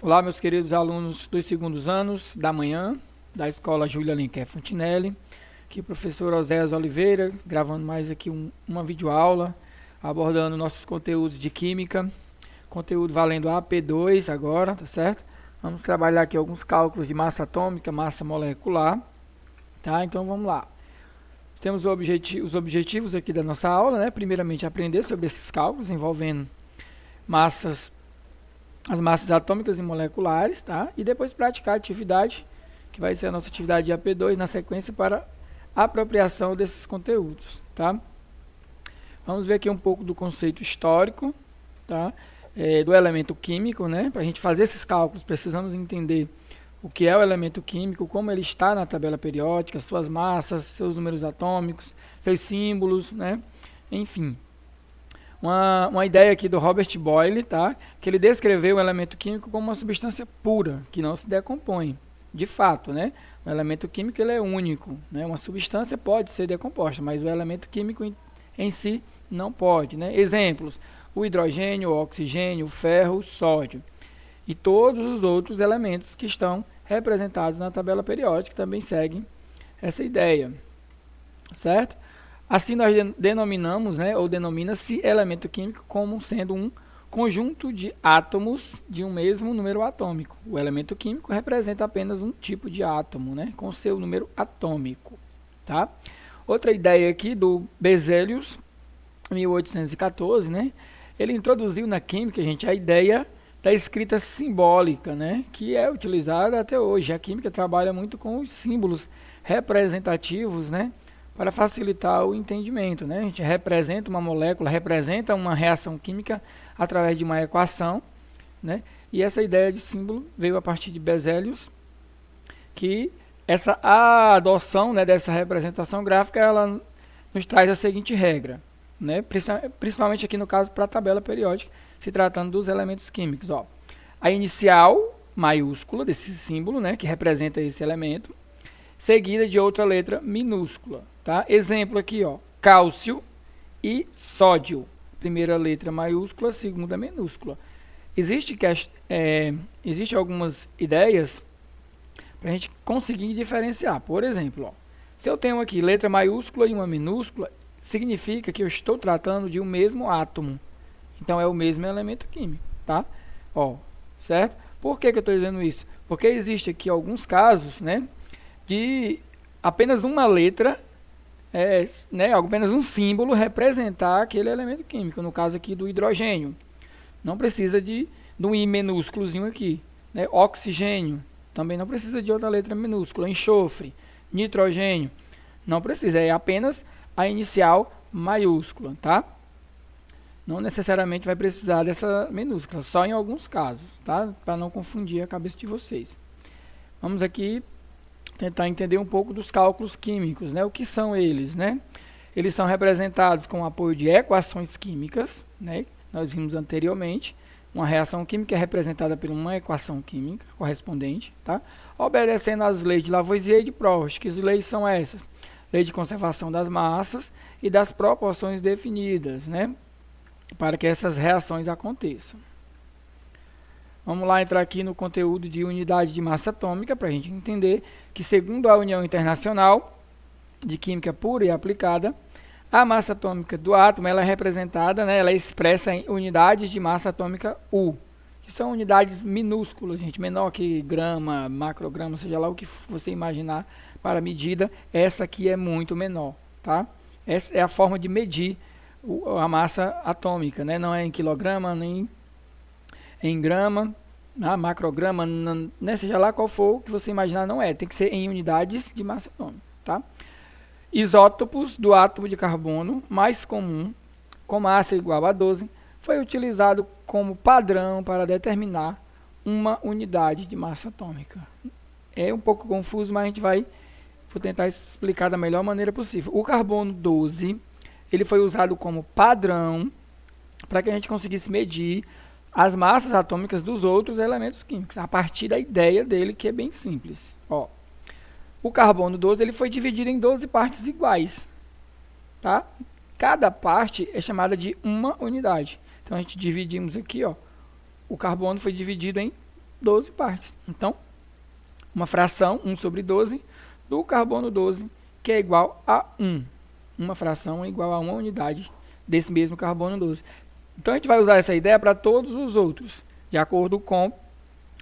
Olá, meus queridos alunos dos segundos anos da manhã, da Escola Júlia Alenquer Fontinelli. Aqui o professor Oséias Oliveira, gravando mais aqui uma videoaula, abordando nossos conteúdos de Química, conteúdo valendo AP2 agora, tá certo? Vamos trabalhar aqui alguns cálculos de massa atômica, massa molecular, tá? Então vamos lá. Temos os objetivos aqui da nossa aula, né? Primeiramente, aprender sobre esses cálculos envolvendo as massas atômicas e moleculares, tá? E depois praticar a atividade, que vai ser a nossa atividade de AP2 na sequência para a apropriação desses conteúdos, tá? Vamos ver aqui um pouco do conceito histórico, tá? Do elemento químico, né? Para a gente fazer esses cálculos, precisamos entender o que é o elemento químico, como ele está na tabela periódica, suas massas, seus números atômicos, seus símbolos, né? Enfim. Uma ideia aqui do Robert Boyle, tá? Que ele descreveu o elemento químico como uma substância pura, que não se decompõe. De fato, né? O elemento químico ele é único, né? Uma substância pode ser decomposta, mas o elemento químico em si não pode, né? Exemplos: o hidrogênio, o oxigênio, o ferro, o sódio. E todos os outros elementos que estão representados na tabela periódica também seguem essa ideia, certo? Assim nós denominamos, né, ou denomina-se elemento químico como sendo um conjunto de átomos de um mesmo número atômico. O elemento químico representa apenas um tipo de átomo, né, com seu número atômico, tá? Outra ideia aqui do Berzelius, 1814, né, ele introduziu na química, gente, a ideia da escrita simbólica, né, que é utilizada até hoje. A química trabalha muito com os símbolos representativos, né, para facilitar o entendimento, né? A gente representa uma molécula, representa uma reação química através de uma equação, né? E essa ideia de símbolo veio a partir de Berzelius, que a adoção, né, dessa representação gráfica, ela nos traz a seguinte regra, né? Principalmente aqui no caso para a tabela periódica, se tratando dos elementos químicos. Ó. A inicial maiúscula desse símbolo, né, que representa esse elemento, seguida de outra letra minúscula. Tá? Exemplo aqui, ó, cálcio e sódio. Primeira letra maiúscula, segunda minúscula. Existe algumas ideias para a gente conseguir diferenciar. Por exemplo, ó, se eu tenho aqui letra maiúscula e uma minúscula, significa que eu estou tratando de um mesmo átomo. Então, é o mesmo elemento químico. Tá? Ó, certo? Por que eu estou dizendo isso? Porque existe aqui alguns casos, né, de apenas uma letra, né, apenas um símbolo representar aquele elemento químico. No caso aqui do hidrogênio, não precisa de um I minúsculozinho aqui. Né? Oxigênio, também não precisa de outra letra minúscula. Enxofre, nitrogênio, não precisa, é apenas a inicial maiúscula, tá? Não necessariamente vai precisar dessa minúscula, só em alguns casos, tá? Para não confundir a cabeça de vocês. Vamos aqui tentar entender um pouco dos cálculos químicos, né? O que são eles, né? Eles são representados com o apoio de equações químicas, né? Nós vimos anteriormente. Uma reação química é representada por uma equação química correspondente, tá? Obedecendo às leis de Lavoisier e de Proust. Que as leis são essas? Lei de conservação das massas e das proporções definidas, né? Para que essas reações aconteçam. Vamos lá entrar aqui no conteúdo de unidade de massa atômica para a gente entender que, segundo a União Internacional de Química Pura e Aplicada, a massa atômica do átomo ela é representada, né, ela é expressa em unidades de massa atômica U, que são unidades minúsculas, gente, menor que grama, macrograma, seja lá o que você imaginar para medida, essa aqui é muito menor, tá? Essa é a forma de medir a massa atômica, né? Não é em quilograma, nem em grama, macrograma, né, seja lá qual for o que você imaginar, não é. Tem que ser em unidades de massa atômica. Tá? Isótopos do átomo de carbono mais comum, com massa igual a 12, foi utilizado como padrão para determinar uma unidade de massa atômica. É um pouco confuso, mas a gente vou tentar explicar da melhor maneira possível. O carbono 12, ele foi usado como padrão para que a gente conseguisse medir as massas atômicas dos outros elementos químicos, a partir da ideia dele, que é bem simples. Ó, o carbono 12 ele foi dividido em 12 partes iguais. Tá? Cada parte é chamada de uma unidade. Então, a gente dividimos aqui, ó, o carbono foi dividido em 12 partes. Então, uma fração, 1 sobre 12, do carbono 12, que é igual a 1. Uma fração é igual a uma unidade desse mesmo carbono 12. Então, a gente vai usar essa ideia para todos os outros, de acordo com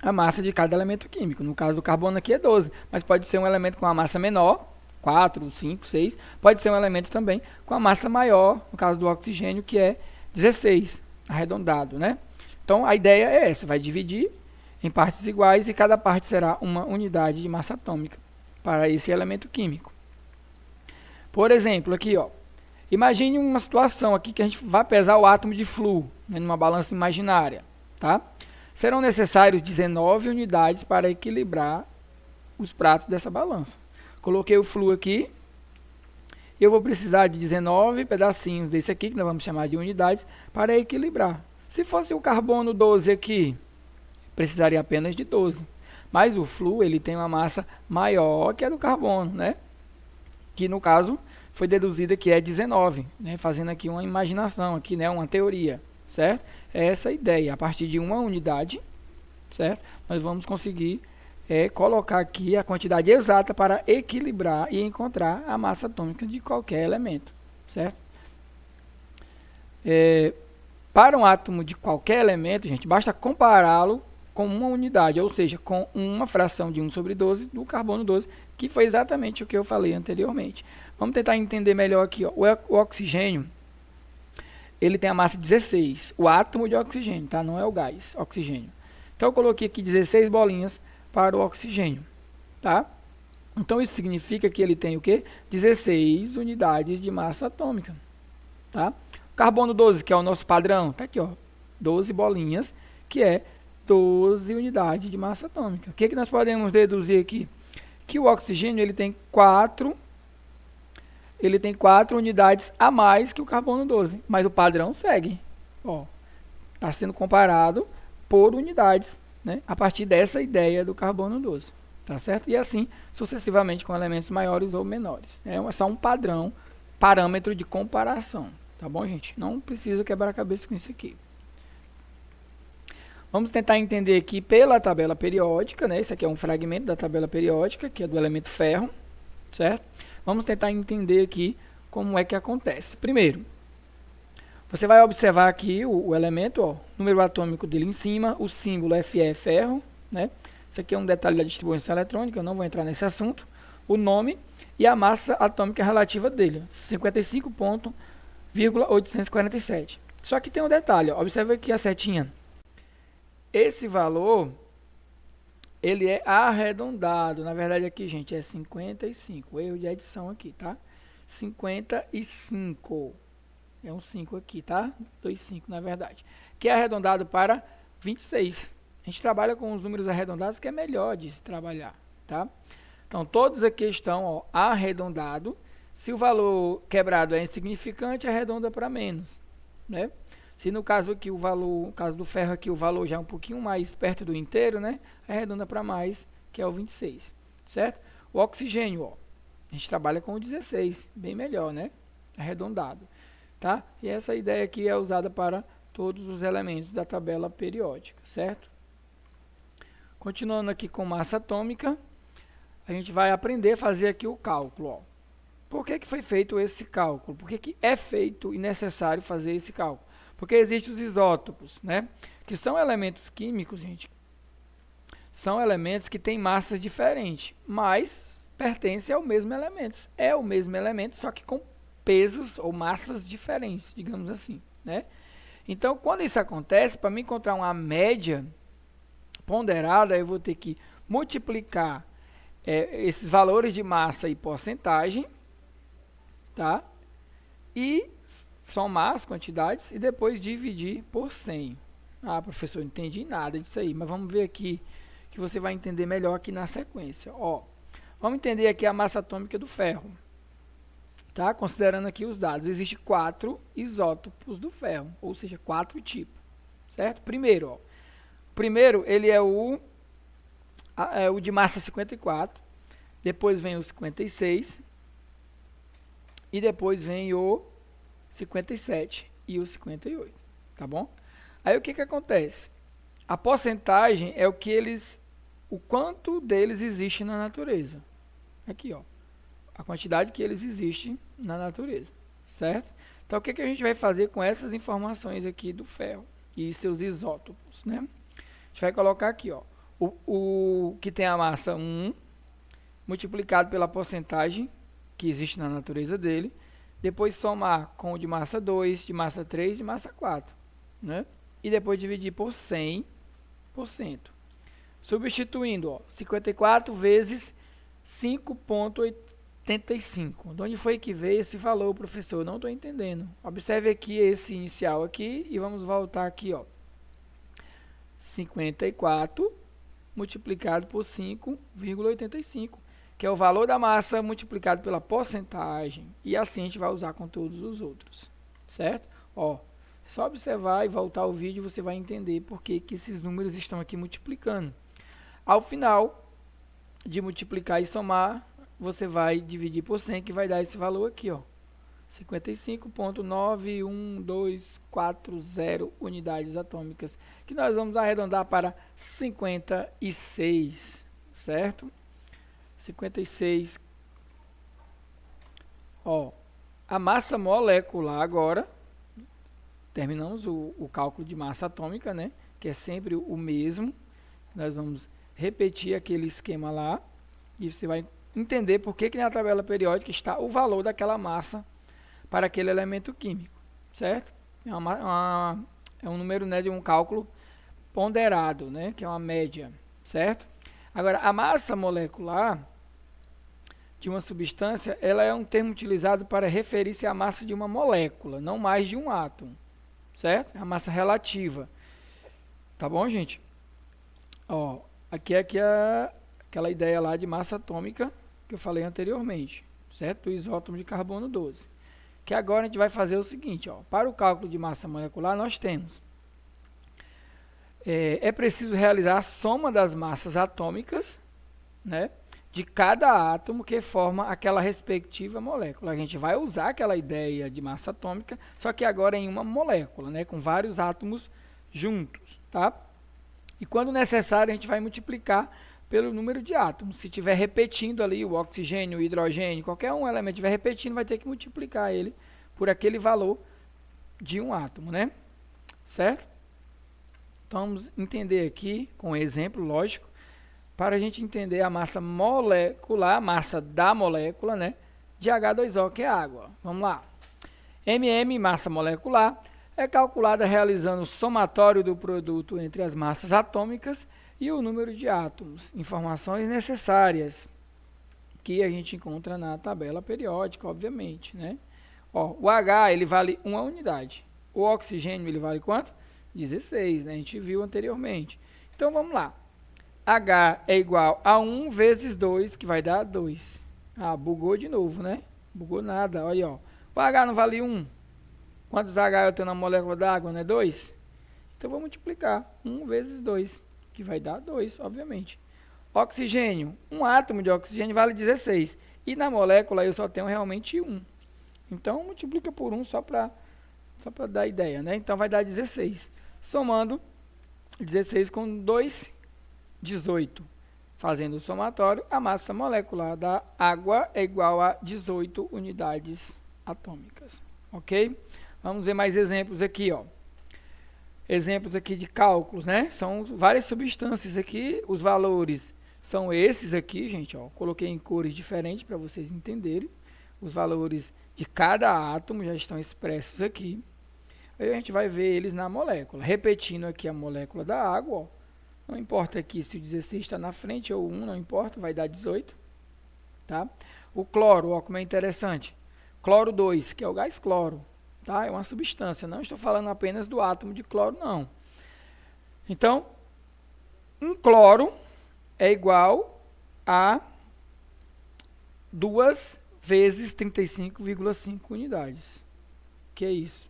a massa de cada elemento químico. No caso do carbono aqui é 12, mas pode ser um elemento com uma massa menor, 4, 5, 6. Pode ser um elemento também com a massa maior, no caso do oxigênio, que é 16, arredondado, né? Então, a ideia é essa, vai dividir em partes iguais e cada parte será uma unidade de massa atômica para esse elemento químico. Por exemplo, aqui, ó, imagine uma situação aqui que a gente vai pesar o átomo de flúor, né, numa balança imaginária, tá? Serão necessários 19 unidades para equilibrar os pratos dessa balança. Coloquei o flúor aqui, eu vou precisar de 19 pedacinhos desse aqui, que nós vamos chamar de unidades, para equilibrar. Se fosse o carbono 12 aqui, precisaria apenas de 12. Mas o flúor, ele tem uma massa maior que a do carbono, né? Que no caso foi deduzida que é 19, né? Fazendo aqui uma imaginação, aqui, né? Uma teoria, certo? É essa a ideia. A partir de uma unidade, certo? Nós vamos conseguir colocar aqui a quantidade exata para equilibrar e encontrar a massa atômica de qualquer elemento, certo? Para um átomo de qualquer elemento, gente, basta compará-lo com uma unidade, ou seja, com uma fração de 1 sobre 12 do carbono 12, que foi exatamente o que eu falei anteriormente. Vamos tentar entender melhor aqui, ó. O oxigênio, ele tem a massa 16, o átomo de oxigênio, tá? Não é o gás, oxigênio. Então eu coloquei aqui 16 bolinhas para o oxigênio, tá? Então isso significa que ele tem o quê? 16 unidades de massa atômica, tá? O carbono 12, que é o nosso padrão, tá aqui, ó, 12 bolinhas, que é 12 unidades de massa atômica. O que nós podemos deduzir aqui? Que o oxigênio ele tem 4 unidades a mais que o carbono 12, mas o padrão segue. Está sendo comparado por unidades, né, a partir dessa ideia do carbono 12. Tá certo? E assim, sucessivamente com elementos maiores ou menores. É só um parâmetro de comparação. Tá bom, gente? Não precisa quebrar a cabeça com isso aqui. Vamos tentar entender aqui pela tabela periódica, né? Esse aqui é um fragmento da tabela periódica, que é do elemento ferro, certo? Vamos tentar entender aqui como é que acontece. Primeiro, você vai observar aqui o elemento, ó, número atômico dele em cima, o símbolo Fe é ferro, né? Isso aqui é um detalhe da distribuição eletrônica, eu não vou entrar nesse assunto. O nome e a massa atômica relativa dele, 55,847. Só que tem um detalhe, ó, observa aqui a setinha. Esse valor, ele é arredondado. Na verdade aqui, gente, é 55. Erro de edição aqui, tá? 55. É um 5 aqui, tá? 2,5 na verdade. Que é arredondado para 26. A gente trabalha com os números arredondados, que é melhor de se trabalhar, tá? Então, todos aqui estão, ó, arredondado. Se o valor quebrado é insignificante, arredonda para menos, né? Se no caso aqui o valor, no caso do ferro aqui, o valor já é um pouquinho mais perto do inteiro, né? Arredonda para mais, que é o 26, certo? O oxigênio, ó, a gente trabalha com o 16, bem melhor, né? Arredondado, tá? E essa ideia aqui é usada para todos os elementos da tabela periódica, certo? Continuando aqui com massa atômica, a gente vai aprender a fazer aqui o cálculo, ó. Por que foi feito esse cálculo? Por que é feito e necessário fazer esse cálculo? Porque existem os isótopos, né? Que são elementos químicos, gente. São elementos que têm massas diferentes, mas pertencem ao mesmo elemento. É o mesmo elemento, só que com pesos ou massas diferentes, digamos assim, né? Então, quando isso acontece, para mim encontrar uma média ponderada, eu vou ter que multiplicar esses valores de massa e porcentagem, tá? E somar as quantidades e depois dividir por 100. Ah, professor, não entendi nada disso aí, mas vamos ver aqui que você vai entender melhor aqui na sequência. Ó, vamos entender aqui a massa atômica do ferro, tá? Considerando aqui os dados, existem 4 isótopos do ferro, ou seja, 4 tipos, certo? Primeiro, ó, ele é o de massa 54, depois vem o 56 e depois vem o 57 e o 58, tá bom? Aí o que acontece? A porcentagem é o quanto deles existe na natureza. Aqui, ó, a quantidade que eles existem na natureza, certo? Então, o que a gente vai fazer com essas informações aqui do ferro e seus isótopos, né? A gente vai colocar aqui, ó, o que tem a massa 1, multiplicado pela porcentagem que existe na natureza dele, depois somar com o de massa 2, de massa 3, de massa 4, né? E depois dividir por 100%. Substituindo, ó, 54 vezes 5,85. De onde foi que veio esse valor, professor? Eu não estou entendendo. Observe aqui esse inicial aqui e vamos voltar aqui, ó. 54 multiplicado por 5,85, que é o valor da massa multiplicado pela porcentagem. E assim a gente vai usar com todos os outros, certo? Ó, só observar e voltar o vídeo você vai entender por que esses números estão aqui multiplicando. Ao final de multiplicar e somar, você vai dividir por 100, que vai dar esse valor aqui, ó. 55,91240 unidades atômicas, que nós vamos arredondar para 56, certo? 56. Ó, a massa molecular agora, terminamos o cálculo de massa atômica, né? Que é sempre o mesmo. Nós vamos repetir aquele esquema lá e você vai entender por que na tabela periódica está o valor daquela massa para aquele elemento químico, certo? É um número, né, de um cálculo ponderado, né, que é uma média, certo? Agora, a massa molecular de uma substância, ela é um termo utilizado para referir-se à massa de uma molécula, não mais de um átomo, certo? É a massa relativa. Tá bom, gente? Ó, aqui é aquela ideia lá de massa atômica que eu falei anteriormente, certo? Do isótopo de carbono 12. Que agora a gente vai fazer o seguinte, ó, para o cálculo de massa molecular nós temos, é preciso realizar a soma das massas atômicas, né, de cada átomo que forma aquela respectiva molécula. A gente vai usar aquela ideia de massa atômica, só que agora em uma molécula, né, com vários átomos juntos, tá? E quando necessário a gente vai multiplicar pelo número de átomos. Se estiver repetindo ali o oxigênio, o hidrogênio, qualquer um elemento estiver repetindo, vai ter que multiplicar ele por aquele valor de um átomo, né? Certo? Então, vamos entender aqui, com um exemplo lógico, para a gente entender a massa molecular, a massa da molécula, né? De H2O, que é água. Vamos lá. MM, massa molecular, é calculada realizando o somatório do produto entre as massas atômicas e o número de átomos, informações necessárias que a gente encontra na tabela periódica, obviamente, né? Ó, o H, ele vale 1 unidade. O oxigênio, ele vale quanto? 16, né? A gente viu anteriormente. Então, vamos lá. H é igual a 1 vezes 2, que vai dar 2. Ah, bugou de novo, né? Bugou nada, olha aí, ó. O H não vale 1. Quantos H eu tenho na molécula d'água, né? 2. Então, vou multiplicar 1 vezes 2, que vai dar 2, obviamente. Oxigênio, um átomo de oxigênio vale 16. E na molécula eu só tenho realmente 1. Então, multiplica por 1 só para dar ideia, né? Então, vai dar 16. Somando 16 com 2, 18. Fazendo o somatório, a massa molecular da água é igual a 18 unidades atômicas. Ok? Vamos ver mais exemplos aqui, ó. Exemplos aqui de cálculos, né? São várias substâncias aqui, os valores são esses aqui, gente, ó. Coloquei em cores diferentes para vocês entenderem. Os valores de cada átomo já estão expressos aqui. Aí a gente vai ver eles na molécula. Repetindo aqui a molécula da água, ó. Não importa aqui se o 16 está na frente ou 1, não importa, vai dar 18. Tá? O cloro, ó, como é interessante. Cloro 2, que é o gás cloro. Tá? É uma substância, não estou falando apenas do átomo de cloro, não. Então, um cloro é igual a 2 vezes 35,5 unidades. Que é isso?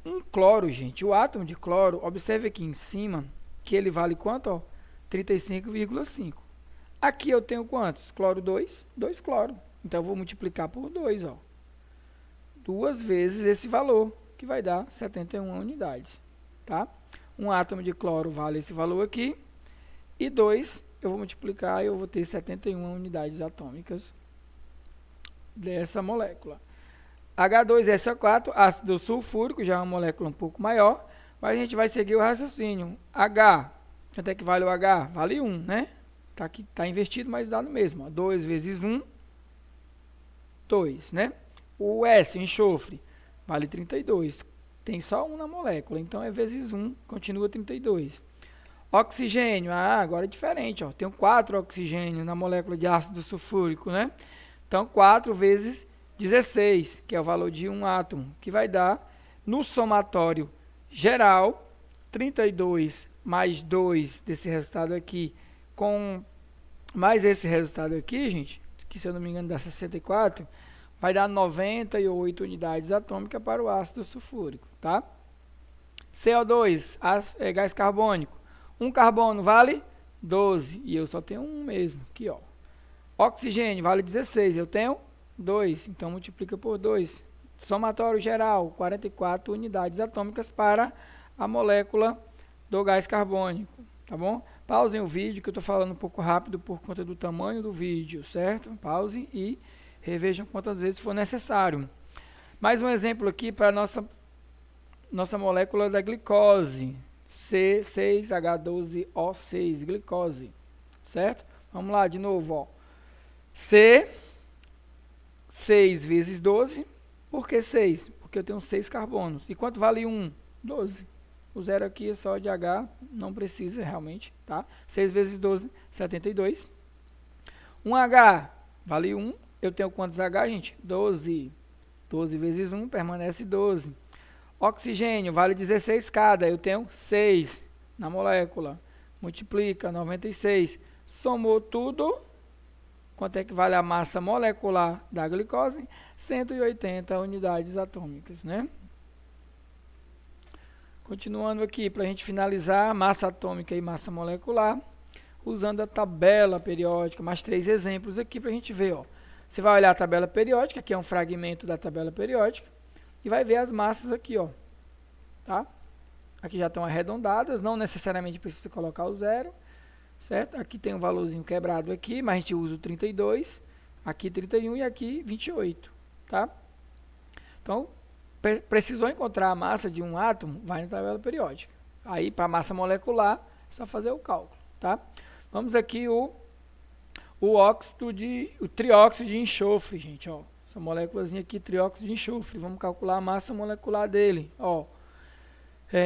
Um cloro, gente, o átomo de cloro, observe aqui em cima, que ele vale quanto? Ó, 35,5. Aqui eu tenho quantos? Cloro 2? 2 cloro. Então, eu vou multiplicar por 2, ó. 2 vezes esse valor, que vai dar 71 unidades. Tá? Um átomo de cloro vale esse valor aqui. E 2, eu vou multiplicar e eu vou ter 71 unidades atômicas dessa molécula. H2SO4, ácido sulfúrico, já é uma molécula um pouco maior, mas a gente vai seguir o raciocínio. H, quanto é que vale o H? Vale 1, né? Tá aqui, tá invertido, mas dá no mesmo. 2 vezes 1, 2, né? O S, enxofre, vale 32. Tem só 1 na molécula, então é vezes 1, continua 32. Oxigênio, agora é diferente, ó. Tenho 4 oxigênio na molécula de ácido sulfúrico, né? Então, 4 vezes 16, que é o valor de um átomo, que vai dar, no somatório geral, 32 mais 2 desse resultado aqui, com mais esse resultado aqui, gente, que se eu não me engano dá 64, vai dar 98 unidades atômicas para o ácido sulfúrico, tá? CO2, gás carbônico. Um carbono vale 12, e eu só tenho um mesmo, aqui, ó. Oxigênio vale 16, eu tenho 2, então multiplica por 2. Somatório geral, 44 unidades atômicas para a molécula do gás carbônico, tá bom? Pausem o vídeo, que eu estou falando um pouco rápido por conta do tamanho do vídeo, certo? Pausem e revejam quantas vezes for necessário. Mais um exemplo aqui para a nossa molécula da glicose, C6H12O6, glicose, certo? Vamos lá de novo, ó. C, 6 vezes 12, por que 6? Porque eu tenho 6 carbonos. E quanto vale 1? 12. O zero aqui é só de H, não precisa realmente, tá? 6 vezes 12, 72. 1H vale 1, eu tenho quantos H, gente? 12. 12 vezes 1 permanece 12. Oxigênio vale 16 cada, eu tenho 6 na molécula. Multiplica, 96. Somou tudo, quanto é que vale a massa molecular da glicose? 180 unidades atômicas, né? Continuando aqui, para a gente finalizar, massa atômica e massa molecular, usando a tabela periódica, mais 3 exemplos aqui para a gente ver, ó. Você vai olhar a tabela periódica, que é um fragmento da tabela periódica, e vai ver as massas aqui, ó, tá? Aqui já estão arredondadas, não necessariamente precisa colocar o zero, certo? Aqui tem um valorzinho quebrado aqui, mas a gente usa o 32, aqui 31 e aqui 28, tá? Então, precisou encontrar a massa de um átomo, vai na tabela periódica. Aí, para a massa molecular, é só fazer o cálculo, tá? Vamos aqui o trióxido de enxofre, gente, ó. Essa moléculazinha aqui, trióxido de enxofre. Vamos calcular a massa molecular dele, ó.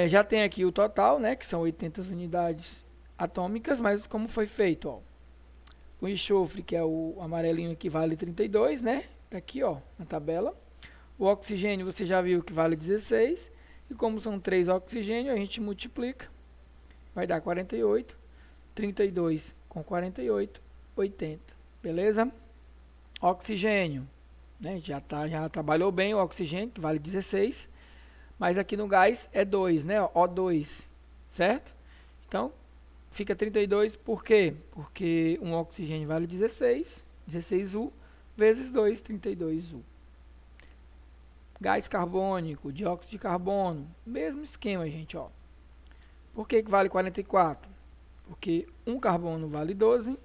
Já tem aqui o total, né, que são 80 unidades atômicas, mas como foi feito, ó. O enxofre, que é o amarelinho aqui, vale 32, né? Tá aqui, ó, na tabela. O oxigênio, você já viu que vale 16. E como são 3 oxigênios, a gente multiplica. Vai dar 48. 32 com 48, 80. Beleza? Oxigênio, né? Já trabalhou bem o oxigênio, que vale 16. Mas aqui no gás é 2, né? O2, certo? Então, fica 32, por quê? Porque um oxigênio vale 16, 16U, vezes 2, 32U. Gás carbônico, dióxido de carbono, mesmo esquema, gente, ó. Por que vale 44? Porque um carbono vale 12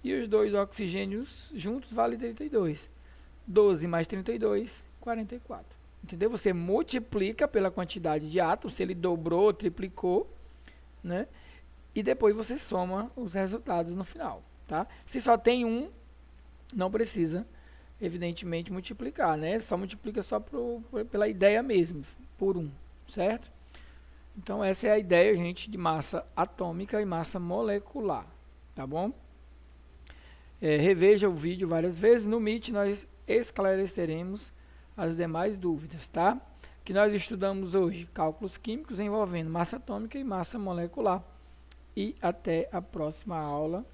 e os 2 oxigênios juntos valem 32. 12 mais 32, 44. Entendeu? Você multiplica pela quantidade de átomos, se ele dobrou, triplicou, né? E depois você soma os resultados no final, tá? Se só tem um, não precisa, evidentemente, multiplicar, né? Só multiplica só pela ideia mesmo, por 1, certo? Então, essa é a ideia, gente, de massa atômica e massa molecular, tá bom? Reveja o vídeo várias vezes. No Meet, nós esclareceremos as demais dúvidas, tá? Que nós estudamos hoje, cálculos químicos envolvendo massa atômica e massa molecular. E até a próxima aula.